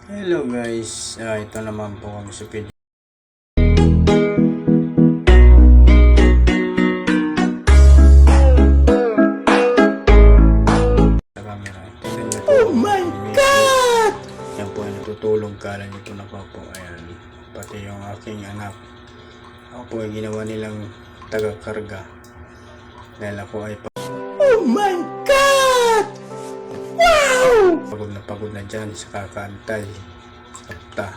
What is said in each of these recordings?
Hello guys, ito naman po kami sa video. Sa camera, tingnan niyo po. Oh my God! Yan po ay natutulog, kala niyo po na po. Ayan, pati yung aking anak. Ako po ay ginawa nilang taga-karga. Dahil ako ay oh my God! Wow! Pagod na dyan sa kakantay. Sakta.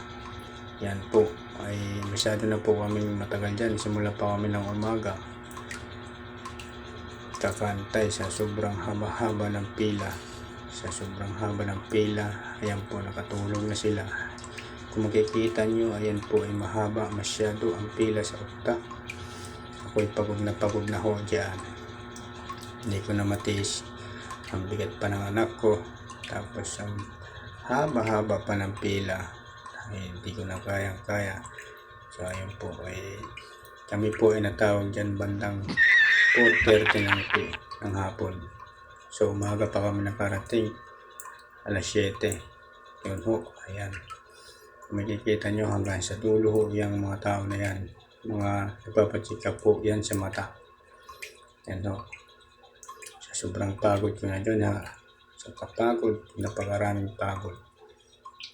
Yan po. Ay masyado na po kami matagal dyan. Simula pa kami ng umaga. Kakantay sa sobrang haba-haba ng pila. Sa sobrang haba ng pila. Ayan po, nakatulog na sila. Kung makikita nyo, ayan po ay mahaba masyado ang pila sa ukta. Ako'y pagod na ho dyan. Hindi ko na matiis. Ang bigat pa ng anak ko. Tapos ang haba-haba pa ng pila. Ay, hindi ko na kaya. So ayun po ay kami po ay natawag dyan bandang 4:30 ng hapon. So umaga pa kami nakarating. Alas 7. Yun ho. Ayan. Kung makikita nyo hanggang sa dulo ho yung mga tao na yan. Mga nagpapachika po yan sa mata. Yan ho. Sobrang pagod ko na dyan ha. Sa kapagod, napakaraming pagod.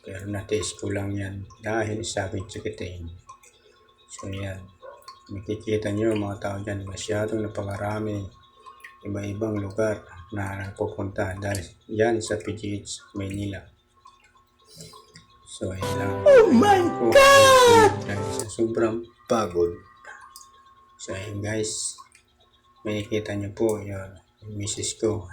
Pero natiis ko lang yan dahil sakit-sakitin. So yan. Makikita nyo mga tao dyan. Masyadong napakarami. Iba-ibang lugar na napupunta dahil yan sa PGH Maynila. So yan lang. Oh my God! Dahil sa sobrang pagod. So yan guys. Makikita nyo po yan. Misis ko.